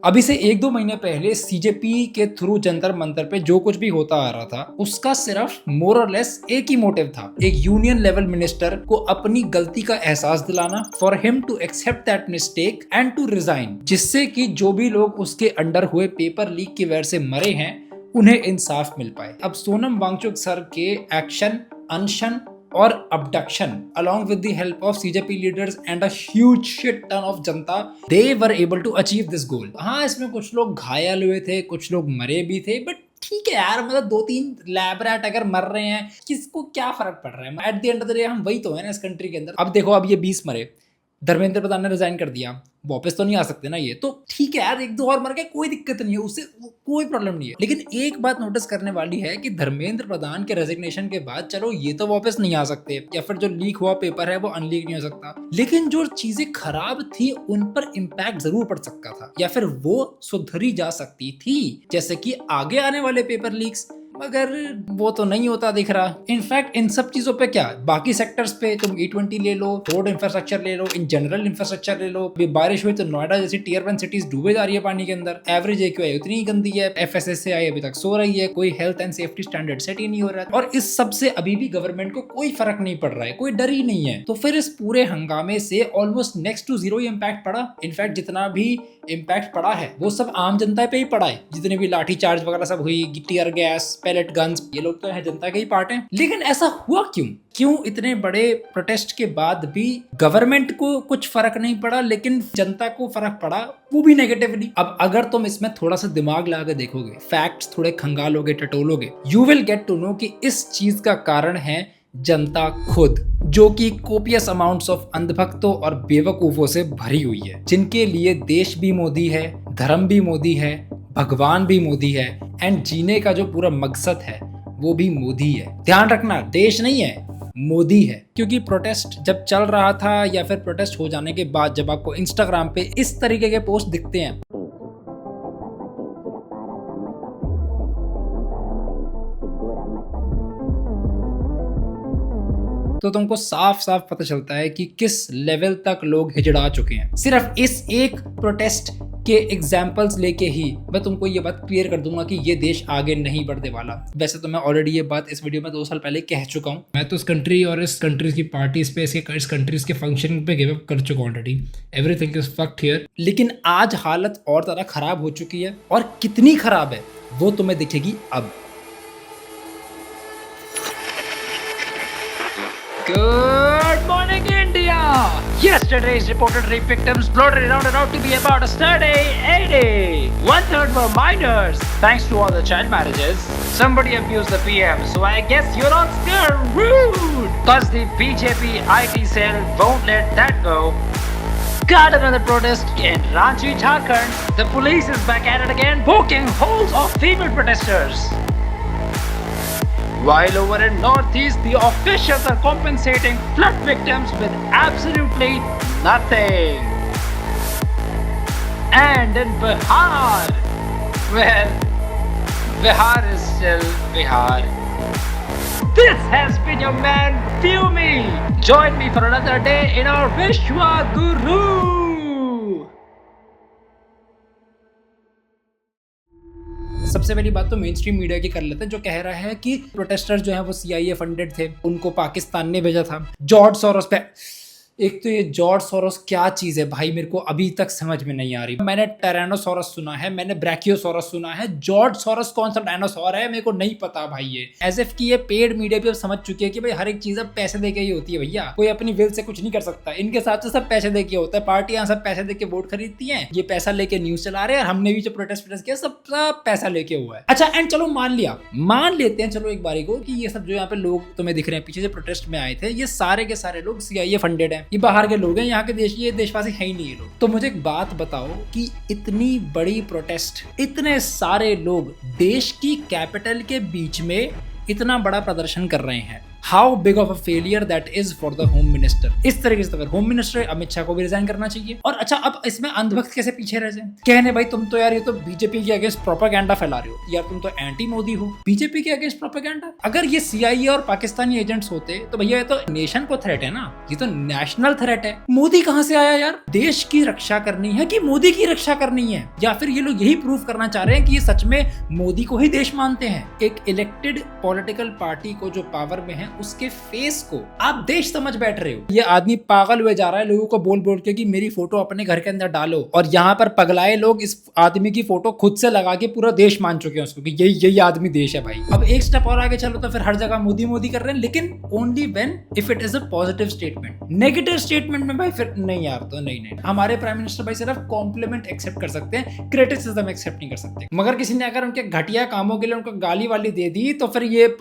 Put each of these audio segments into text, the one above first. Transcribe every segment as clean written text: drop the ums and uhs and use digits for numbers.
अभी से 1-2 महीने पहले सीजेपी के थ्रू जंतर मंतर पे जो कुछ भी होता आ रहा था उसका सिर्फ मोर और लेस एक ही मोटिव था, एक यूनियन लेवल मिनिस्टर को अपनी गलती का एहसास दिलाना, for him to accept that mistake and to resign, जिससे कि जो भी लोग उसके अंडर हुए पेपर लीक की वजह से मरे हैं उन्हें इंसाफ मिल पाए। अब सोनम वांगचुक सर के एक्शन, अनशन और abduction along with the help of CJP leaders and a huge shit ton of Janata, they were able to achieve this goal। हाँ, इसमें कुछ लोग घायल हुए थे, कुछ लोग मरे भी थे, बट ठीक है यार, मतलब 2-3 लैब रैट अगर मर रहे हैं किसको क्या फर्क पड़ रहा है। At the end of the day हम वही तो है ना इस कंट्री के अंदर। अब देखो, अब ये 20 मरे, धर्मेंद्र प्रधान ने रिजाइन कर दिया, वापस तो नहीं आ सकते ना ये, तो ठीक है यार, 1-2 और मर गए, कोई दिक्कत नहीं है, उससे कोई प्रॉब्लम नहीं है। लेकिन एक बात नोटिस करने वाली है कि धर्मेंद्र प्रधान के रेजिग्नेशन के बाद चलो ये तो वापस नहीं आ सकते, या फिर जो लीक हुआ पेपर है वो अनलीक नहीं हो सकता, लेकिन जो चीजें खराब थी उन पर इम्पैक्ट जरूर पड़ सकता था, या फिर वो सुधरी जा सकती थी, जैसे कि आगे आने वाले पेपर लीक्स। मगर वो तो नहीं होता दिख रहा। इनफैक्ट इन सब चीजों पे क्या, बाकी सेक्टर्स पे तुम E20 ले लो, रोड इंफ्रास्ट्रक्चर ले लो, इन जनरल इंफ्रास्ट्रक्चर ले लो, बारिश हुई तो नोएडा जैसी टियर 1 सिटीज डूबे जा रही है पानी के अंदर, एवरेज AQI उतनी ही गंदी है, FSSAI अभी तक सो रही है, कोई health and safety standard set ही नहीं हो रहा है, और इस सब से अभी भी गवर्नमेंट को कोई फर्क नहीं पड़ रहा है, कोई डर ही नहीं है। तो फिर इस पूरे हंगामे से almost next to zero impact पड़ा। इनफैक्ट जितना भी इम्पैक्ट पड़ा है वो सब आम जनता पे ही पड़ा है, जितने भी लाठी चार्ज वगैरह सब हुई, टियर गैस, पैलेट गन्स, ये लोग तो है जनता के ही पार्ट हैं। लेकिन ऐसा हुआ क्यों इतने बड़े प्रोटेस्ट के बाद भी गवर्नमेंट को कुछ फर्क नहीं पड़ा, लेकिन जनता को फर्क पड़ा, वो भी नेगेटिवली। अब अगर तुम इसमें थोड़ा सा दिमाग लगा के देखोगे, फैक्ट्स थोड़े खंगालोगे, टटोलोगे, you will get to know कि इस चीज का कारण है जनता खुद, जो कि कोपियस अमाउंट्स ऑफ अंधभक्तों और बेवकूफों से भरी हुई है, जिनके लिए देश भी मोदी है, धर्म भी मोदी है, भगवान भी मोदी है, एंड जीने का जो पूरा मकसद है वो भी मोदी है। ध्यान रखना, देश नहीं है, मोदी है। क्योंकि प्रोटेस्ट जब चल रहा था या फिर प्रोटेस्ट हो जाने के बाद जब आपको इंस्टाग्राम पे इस तरीके के पोस्ट दिखते हैं, तो तुमको साफ साफ पता चलता है कि किस लेवल तक लोग हिजड़ा चुके हैं। सिर्फ इस एक प्रोटेस्ट के एग्जाम्पल्स लेके ही मैं तुमको ये बात क्लियर कर दूंगा कि ये देश आगे नहीं बढ़ने वाला। वैसे तो मैं ऑलरेडी ये बात इस वीडियो में 2 साल पहले कह चुका हूँ। मैं तो इस कंट्री और इस कंट्रीज की पार्टीज पे, इस कंट्रीज के फंक्शन पे गिव अप कर चुका हूँ already. Everything is fucked here. लेकिन आज हालत और ज़्यादा खराब हो चुकी है, और कितनी खराब है वो तुम्हें दिखेगी अब। Good morning, India! Yesterday's reported rape victims floated around to be about a steady 80. 1/3 were minors. Thanks to all the child marriages, somebody abused the PM, so I guess you're all screwed. Cause the BJP IT cell won't let that go. Got another protest in Ranchi, Jharkhand. The police is back at it again, poking holes of female protesters. While over in Northeast, the officials are compensating flood victims with absolutely nothing. And in Bihar, well, Bihar is still Bihar. This has been your man, Fumi. Join me for another day in our Vishwa Guru. सबसे पहली बात तो main stream media की कर लेते हैं, जो कह रहा है कि प्रोटेस्टर्स जो हैं वो CIA फंडेड थे, उनको पाकिस्तान ने भेजा था। जॉर्ज सोरोस पे, एक तो ये जॉर्ज सोरोस क्या चीज़ है भाई, मेरे को अभी तक समझ में नहीं आ रही। मैंने टायरानोसोरस सुना है, मैंने ब्रैकियोसोरस सुना है, जॉर्ज सोरोस कौन सा डायनासोर है मेरे को नहीं पता भाई। ये एज इफ कि ये पेड मीडिया भी अब समझ चुकी है कि भाई हर एक चीज़ अब पैसे दे के ही होती है भैया, कोई अपनी विल से कुछ नहीं कर सकता। इनके साथ तो सब पैसे दे के होता है, पार्टियां सब पैसे दे के वोट खरीदती हैं, ये पैसा लेके न्यूज चला रहे हैं, और हमने भी जो प्रोटेस्ट किया सब पैसा लेके हुआ है। अच्छा, एंड चलो मान लेते हैं चलो एक बारी को कि ये सब जो यहाँ पे लोग तुम्हें दिख रहे हैं पीछे से प्रोटेस्ट में आए थे, ये सारे के सारे लोग CIA फंडेड है, ये बाहर के लोग हैं, यहाँ के ये देशवासी है ही नहीं ये लोग। तो मुझे एक बात बताओ कि इतनी बड़ी प्रोटेस्ट, इतने सारे लोग देश की कैपिटल के बीच में इतना बड़ा प्रदर्शन कर रहे हैं, how big of a failure that is for the home minister. इस तरीके से होम मिनिस्टर अमित शाह को भी रिजाइन करना चाहिए। और अच्छा, अब इसमें अंधभक्त कैसे पीछे रह जाए, कहने भाई तुम तो यार ये तो बीजेपी के अगेंस्ट प्रोपेगेंडा फैला रहे हो यार, तुम तो एंटी मोदी हो, बीजेपी के अगेंस्ट प्रोपेगेंडा। अगर ये सीआईए और पाकिस्तानी एजेंट्स होते तो भैया ये तो नेशन को थ्रेट है ना, ये तो नेशनल थ्रेट है। मोदी कहां से आया यार? देश की रक्षा करनी है कि मोदी की रक्षा करनी है, या फिर ये लोग यही प्रूव करना चाह रहे हैं कि ये सच में मोदी को ही देश मानते हैं? एक इलेक्टेड पॉलिटिकल पार्टी को जो पावर में है उसके फेस को आप देश समझ बैठ रहे हो। ये आदमी पागल हुए जा रहा है लोगों को बोल बोल के कि मेरी फोटो अपने घर के अंदर डालो, और यहाँ पर पगलाए लोग इस आदमी की फोटो खुद से लगा के पूरा देश मान चुके हैं उसको कि यही आदमी देश है भाई। अब एक स्टेप और आगे चलो तो फिर हर जगह मोदी मोदी कर रहे हैं, लेकिन only when if it is a positive statement. Negative statement में भाई फिर नहीं यार, तो नहीं। हमारे प्राइम मिनिस्टर भाई सिर्फ कॉम्प्लीमेंट एक्सेप्ट कर सकते हैं, क्रिटिसिज्म एक्सेप्ट नहीं कर सकते। मगर किसी ने अगर उनके घटिया कामों के लिए उनको गाली वाली दे दी तो फिर ये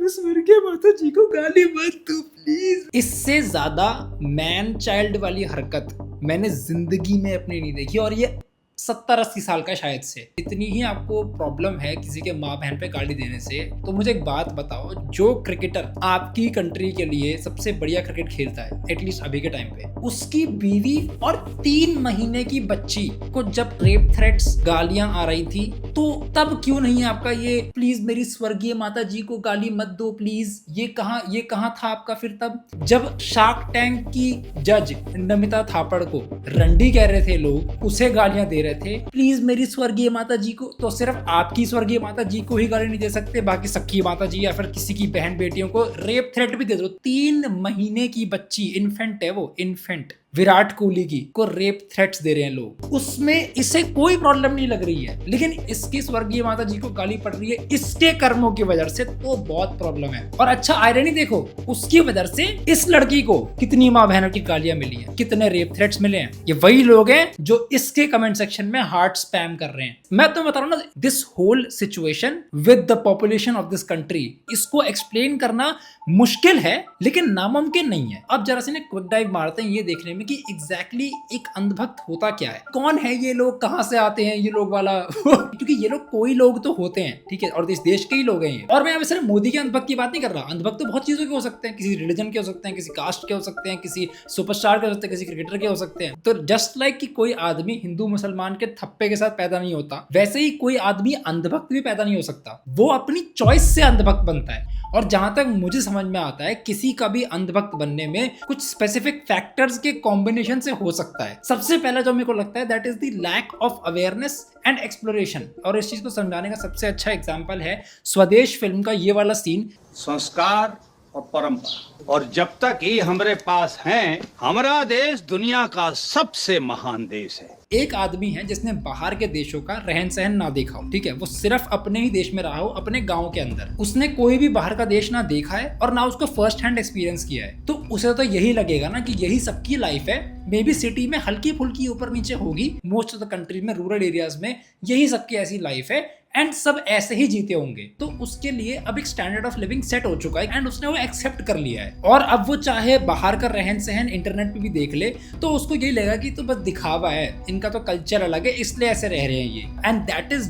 स्वर्गीय माता जी को गाली मत दो प्लीज। इससे ज्यादा मैन चाइल्ड वाली हरकत मैंने जिंदगी में अपनी नहीं देखी, और ये 70-80 साल का शायद से। इतनी ही आपको प्रॉब्लम है किसी के माँ बहन पे गाली देने से, तो मुझे एक बात बताओ, जो क्रिकेटर आपकी कंट्री के लिए सबसे बढ़िया क्रिकेट खेलता है एटलीस्ट अभी के टाइम पे, उसकी बीवी और 3 महीने की बच्ची को जब रेप थ्रेट्स गालियां आ रही थी, तो तब क्यों नहीं आपका ये प्लीज मेरी स्वर्गीय माता जी को गाली मत दो प्लीज, ये कहाँ था आपका फिर तब? जब शार्क टैंक की जज नमिता थापड़ को रंडी कह रहे थे लोग, उसे गालियां दे रहे थे प्लीज मेरी स्वर्गीय माता जी को, तो सिर्फ आपकी स्वर्गीय माता जी को ही गाली नहीं दे सकते, बाकी सखी माता जी या फिर किसी की बहन बेटियों को रेप थ्रेट भी दे दो। 3 महीने की बच्ची, इन्फेंट है वो, इन्फेंट विराट कोहली की को रेप थ्रेट्स दे रहे हैं लोग, उसमें इसे कोई प्रॉब्लम नहीं लग रही है, लेकिन इसकी स्वर्गीय माता जी को गाली पड़ रही है इसके कर्मों की वजह से, तो बहुत प्रॉब्लम है। और अच्छा आयरनी देखो, उसकी वजह से इस लड़की को कितनी माँ बहनों की गालियां मिली हैं, कितने रेप थ्रेट्स मिले हैं। ये वही लोग हैं जो इसके कमेंट सेक्शन में हार्ट स्पैम कर रहे हैं। मैं तो बता रहा हूँ ना, this whole situation with the population of this country, इसको एक्सप्लेन करना मुश्किल है लेकिन नामुमकिन नहीं है। अब जरा से क्विक डाइव मारते हैं ये देखने में कि एग्जैक्टली एक अंधभक्त होता क्या है, कौन है ये लोग, कहां से आते हैं ये लोग वाला क्योंकि ये लोग कोई लोग तो होते हैं, ठीक है, और इस देश के ही लोग हैं ये। और मैं अब सिर्फ मोदी के अंधभक्त की बात नहीं कर रहा, अंधभक्त तो बहुत चीजों के हो सकते हैं, किसी रिलीजन के हो सकते हैं, किसी कास्ट के हो सकते हैं, किसी सुपरस्टार के हो सकते हैं, किसी क्रिकेटर के हो सकते हैं। तो जस्ट लाइक कि कोई आदमी हिंदू मुसलमान के थप्पे के साथ पैदा नहीं होता, वैसे ही कोई आदमी अंधभक्त भी पैदा नहीं हो सकता, वो अपनी चॉइस से अंधभक्त बनता है। और जहां तक मुझे समझ में आता है, किसी का भी अंधभक्त बनने में कुछ स्पेसिफिक फैक्टर्स के कॉम्बिनेशन से हो सकता है। सबसे पहला जो मेरे को लगता है that is the lack of awareness and exploration, और इस चीज को समझाने का सबसे अच्छा एग्जांपल है स्वदेश फिल्म का ये वाला सीन। संस्कार और परंपरा, और जब तक ये हमारे पास हैं, हमारा देश दुनिया का सबसे महान देश है। एक आदमी है जिसने बाहर के देशों का रहन सहन ना देखा हो, ठीक है, वो सिर्फ अपने ही देश में रहा हो, अपने गांव के अंदर, उसने कोई भी बाहर का देश ना देखा है और ना उसको फर्स्ट हैंड एक्सपीरियंस किया है, तो उसे तो यही लगेगा ना कि यही सबकी लाइफ है। मे बी सिटी में हल्की फुल्की ऊपर नीचे होगी, मोस्ट ऑफ द कंट्री में, रूरल एरियाज में यही सबकी ऐसी लाइफ है एंड सब ऐसे ही जीते होंगे। तो उसके लिए अब एक स्टैंडर्ड ऑफ लिविंग सेट हो चुका है एंड उसने वो एक्सेप्ट कर लिया है। और अब वो चाहे बाहर का रहन सहन इंटरनेट पे भी देख ले तो उसको यही लगेगा कि तो बस दिखावा है, इनका तो कल्चर अलग है इसलिए ऐसे रह रहे हैं ये। एंड दैट इज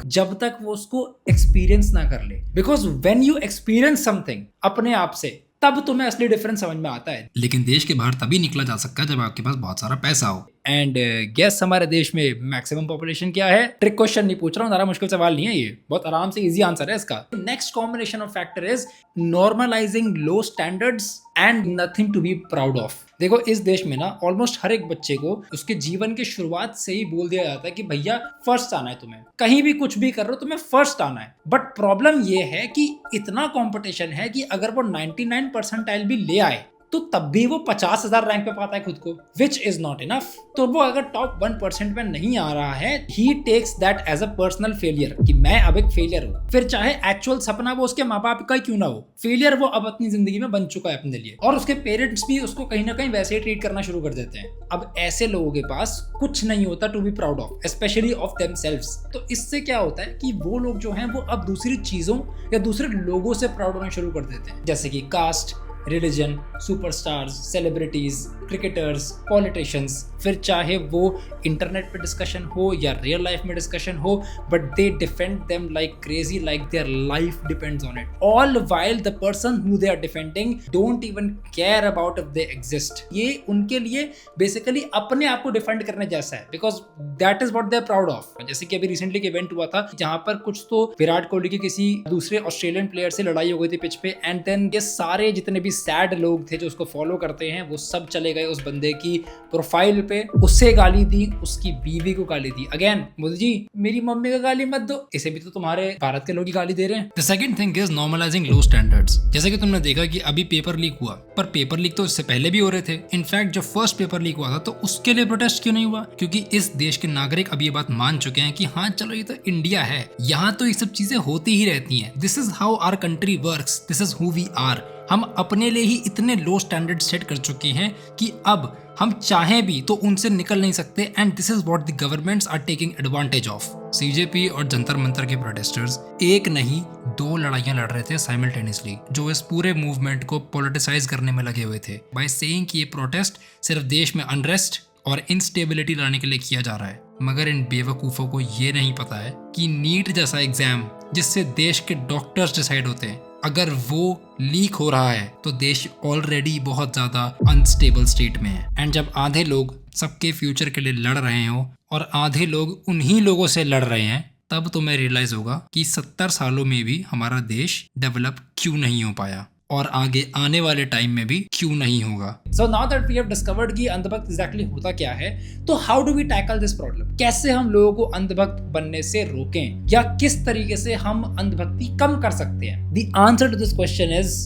जब तक वो उसको एक्सपीरियंस ना कर ले, because when you experience something अपने आप से, तब तुम्हें असली डिफरेंस समझ में आता है। लेकिन देश के बाहर तभी निकला जा सकता है जब आपके पास बहुत सारा पैसा हो। एंड गेस हमारे देश में मैक्सिमम पॉपुलेशन क्या है? ट्रिक क्वेश्चन नहीं पूछ रहा हूँ, ज़्यादा मुश्किल सवाल नहीं है ये, बहुत आराम से इजी आंसर है इसका। Next combination of factor is normalizing low standards and nothing to be proud of. देखो इस देश में ना ऑलमोस्ट हर एक बच्चे को उसके जीवन की शुरुआत से ही बोल दिया जाता है कि भैया फर्स्ट आना है तुम्हें, कहीं भी कुछ भी कर रहे हो तुम्हें फर्स्ट आना है। बट प्रॉब्लम ये है कि इतना कंपटीशन है कि अगर वो 99 परसेंटाइल भी ले आए तो तब भी वो 50,000 रैंक पे पाता है खुद को, विच इज नॉट इनफ। तो वो अगर टॉप 1% में नहीं आ रहा है, ही takes that as a personal failure कि मैं अब एक फेलियर हूँ। फिर चाहे एक्चुअल सपना वो उसके माँ बाप का ही क्यों ना हो, फेलियर वो अब अपनी जिंदगी में बन चुका है अपने लिए, और उसके पेरेंट्स भी उसको कहीं ना कहीं वैसे ही ट्रीट करना शुरू कर देते हैं। अब ऐसे लोगों के पास कुछ नहीं होता to be proud of, specially of themselves. तो इससे क्या होता है कि वो लोग जो हैं वो अब दूसरी चीजों या दूसरे लोगों से प्राउड होना शुरू कर देते हैं, जैसे कि caste, religion, superstars, celebrities, cricketers, politicians, फिर चाहे वो इंटरनेट पे डिस्कशन हो या रियल लाइफ में डिस्कशन हो, but they defend them like crazy, like their life depends on it, all while the person who they are defending don't even care about if they exist. ये उनके लिए basically अपने आप को defend करने जैसा है, because that is what they are proud of. जैसे कि अभी रिसेंटली एक इवेंट हुआ था जहां पर कुछ तो विराट कोहली के किसी दूसरे ऑस्ट्रेलियन प्लेयर से लड़ाई हो गई थी पिच पे, एंड देन ये सारे जितने भी सैड लोग थे जो उसको फॉलो करते हैं वो सब चले गए उस बंदे की प्रोफाइल पे, उससे गाली दी, उसकी बीवी को गाली दी। अगेन मोदी जी मेरी मम्मी को गाली मत दो, इसे भी तो तुम्हारे भारत के लोग ही गाली दे रहे हैं। The second thing is normalizing low standards. जैसे कि तुमने देखा कि अभी पेपर लीक हुआ, पर पेपर लीक तो इससे पहले भी हो रहे थे। इनफैक्ट जब फर्स्ट पेपर लीक हुआ था तो उसके लिए प्रोटेस्ट क्यों नहीं हुआ? क्योंकि इस देश के नागरिक अब ये बात मान चुके हैं कि हाँ चलो ये तो इंडिया है, यहाँ तो ये सब चीजें होती ही रहती हैं। This is how our country works, this is who we are. हम अपने लिए ही इतने लो स्टैंडर्ड सेट कर चुके हैं कि अब हम चाहें भी तो उनसे निकल नहीं सकते, and this is what the governments are taking advantage of. CJP और जंतर मंतर के प्रोटेस्टर्स एक नहीं 2 लड़ाइयां लड़ रहे थे साइमल्टेनियसली, जो इस पूरे मूवमेंट को पॉलिटिसाइज करने में लगे हुए थे, बाय सेइंग कि ये प्रोटेस्ट सिर्फ देश में अनरेस्ट और इंस्टेबिलिटी लाने के लिए किया जा रहा है। मगर इन बेवकूफ़ों को ये नहीं पता है कि नीट जैसा एग्जाम जिससे देश के डॉक्टर्स डिसाइड होते हैं, अगर वो लीक हो रहा है तो देश ऑलरेडी बहुत ज्यादा अनस्टेबल स्टेट में है। एंड जब आधे लोग सबके फ्यूचर के लिए लड़ रहे हो और आधे लोग उन्हीं लोगों से लड़ रहे हैं, तब तुम्हें रियलाइज होगा कि 70 सालों में भी हमारा देश डेवलप क्यों नहीं हो पाया और आगे आने वाले टाइम में भी क्यों नहीं होगा। So now that we have discovered कि अंधभक्त exactly होता क्या है, तो how do we tackle this problem? कैसे हम लोगों को अंधभक्त बनने से रोकें, या किस तरीके से हम अंधभक्ति कम कर सकते हैं? The answer to this question is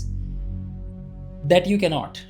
that you cannot.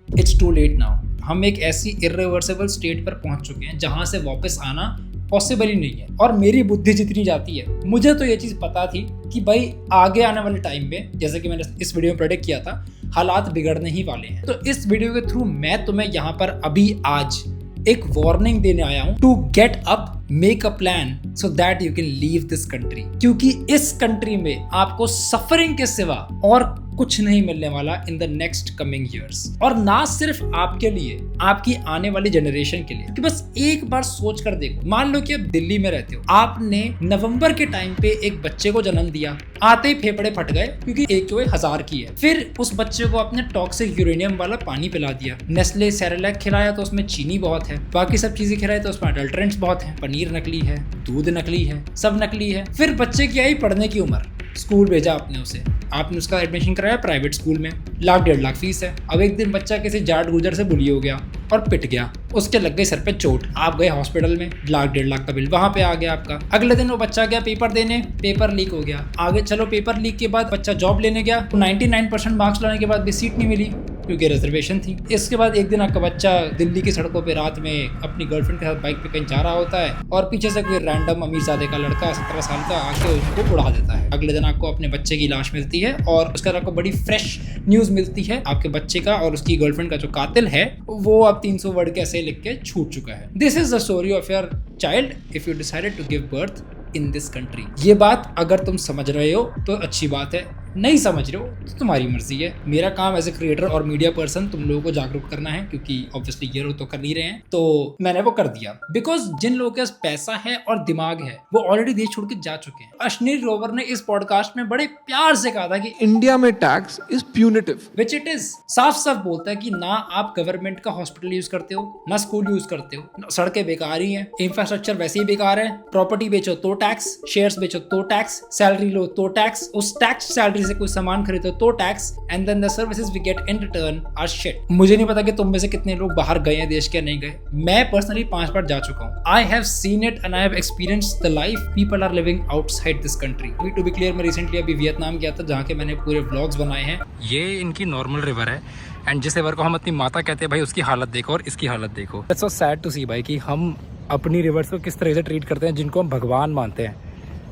It's too late now. हम एक ऐसी irreversible state पर पहुंच चुके हैं जहां से वापस आना पॉसिबल ही नहीं है। और मेरी बुद्धि जितनी जाती है, मुझे तो ये चीज पता थी कि भाई आगे आने वाले टाइम में, जैसे कि मैंने इस वीडियो में प्रेडिक्ट किया था, हालात बिगड़ने ही वाले हैं। तो इस वीडियो के थ्रू मैं तुम्हें यहाँ पर अभी आज एक वार्निंग देने आया हूं to get up, make a plan so that you can leave this country. क्योंकि इस कंट्री में आपको सफरिंग के सिवा और कुछ नहीं मिलने वाला in the next coming years. और ना सिर्फ आपके लिए, आपकी आने वाली जनरेशन के लिए। कि बस एक बार सोच कर देखो, मान लो कि आप दिल्ली में रहते हो, आपने नवंबर के टाइम पे एक बच्चे को जन्म दिया, आते ही फेफड़े फट गए क्योंकि एक जो 1000 की है। फिर उस बच्चे को आपने टॉक्सिक यूरेनियम वाला पानी पिला दिया, नेस्ले सेरेलैक खिलाया तो उसमें चीनी बहुत है, बाकी सब चीजें खिलाई तो उसमें अडल्ट्रेंट्स बहुत है, पनीर नकली है, दूध नकली है, सब नकली है। फिर बच्चे की आई पढ़ने की उम्र, स्कूल भेजा आपने उसे, आपने उसका एडमिशन कराया प्राइवेट स्कूल में, 1,00,000-1,50,000 फीस है। अब एक दिन बच्चा किसी जाट गुजर से बुली हो गया और पिट गया, उसके लग गई सर पे चोट, आप गए हॉस्पिटल में, 1,00,000-1,50,000 का बिल वहां पे आ गया आपका। अगले दिन वो बच्चा गया पेपर देने, पेपर लीक हो गया। आगे चलो पेपर लीक के बाद बच्चा जॉब लेने गया, 99% मार्क्स लाने के बाद भी सीट नहीं मिली क्योंकि रिजर्वेशन थी। इसके बाद एक दिन आपका बच्चा दिल्ली की सड़कों पे रात में अपनी गर्लफ्रेंड के साथ बाइक पे कहीं जा रहा होता है और पीछे से कोई रैंडम अमीरजादे का लड़का 17 साल का आके उसको उड़ा देता है। अगले दिन आपको अपने बच्चे की लाश मिलती है और उसके बाद आपको बड़ी फ्रेश न्यूज़ मिलती है, आपके बच्चे का और उसकी गर्लफ्रेंड का जो कातिल है वो अब 300 वर्ड के ऐसे लिख के छूट चुका है। This is the story of your child if you decided to give birth in this country. ये बात अगर तुम समझ रहे हो तो अच्छी बात है, नहीं समझ रहे हो तो तुम्हारी मर्जी है। मेरा काम एज ए क्रिएटर और मीडिया पर्सन तुम लोगों को जागरूक करना है, क्योंकि ऑब्वियसली ये लोग तो कर नहीं रहे हैं, तो मैंने वो कर दिया। बिकॉज जिन लोगों के पास पैसा है और दिमाग है वो ऑलरेडी देश छोड़ के जा चुके हैं। अश्नीर ग्रोवर ने इस पॉडकास्ट में बड़े प्यार से कहा था कि इंडिया में tax is punitive, which it is. साफ साफ बोलता है कि ना आप गवर्नमेंट का हॉस्पिटल यूज करते हो, ना स्कूल यूज करते हो, सड़कें बेकार ही हैं, इंफ्रास्ट्रक्चर वैसे ही बेकार है, प्रॉपर्टी बेचो तो टैक्स, शेयर्स बेचो तो टैक्स, सैलरी लो तो टैक्स, उस टैक्स सैलरी से कोई सामान खरीदो तो tax, and then the services we get in return are shit. मुझे नहीं पता कि तुम में से कितने लोग बाहर गए हैं देश के, नहीं गए। मैं पर्सनली 5 बार जा चुका हूँ। I have seen it and I have experienced the life people are living outside this country. To be clear, मैं रिसेंटली अभी वियतनाम गया था जहाँ के मैंने पूरे व्लॉग्स बनाए हैं। ये इनकी नॉर्मल रिवर है, एंड जिस रिवर को हम अपनी माता कहते हैं भाई, उसकी हालत देखो और इसकी हालत देखो। इट्स सो सैड टू सी भाई कि हम अपनी रिवर्स को किस तरह से ट्रीट करते हैं जिनको हम भगवान मानते हैं।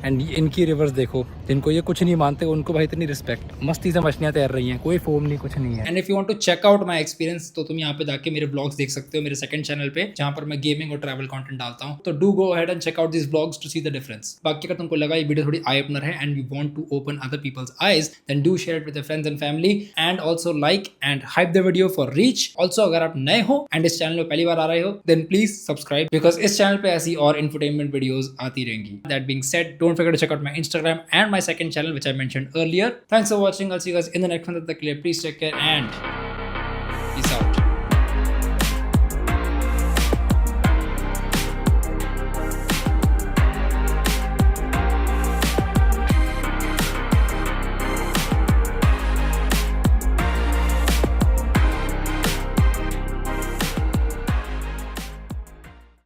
एंड इनकी रिवर्स देखो, जिनको ये कुछ नहीं मानते उनको भाई इतनी रिस्पेक्ट, मस्ती से मछलियां तैर रही हैं, कोई फोम नहीं, कुछ नहीं है। And if you want to check out my experience तो तुम यहाँ पे जाके मेरे ब्लॉग्स देख सकते हो मेरे सेकंड चैनल पे, जहाँ पर मैं गेमिंग और ट्रैवल कंटेंट डालता हूँ। तो do go ahead and check out this blogs to see the difference. बाकी अगर तुमको लगा ये वीडियो थोड़ी आई ओपनर है and you want to open other people's eyes, then do share it with your friends and family and also like and hype the video for reach. Also अगर आप नए हो एंड इस channel पे पहली बार आ रहे हो, देन प्लीज सब्सक्राइब, बिकॉज इस चैनल पे ऐसी और इंफोटेनमेंट वीडियोस आती रहेंगी। That being said, don't forget to check out my Instagram and my second channel which I mentioned earlier. Thanks for watching. I'll see you guys in the next one. Till then, please take care and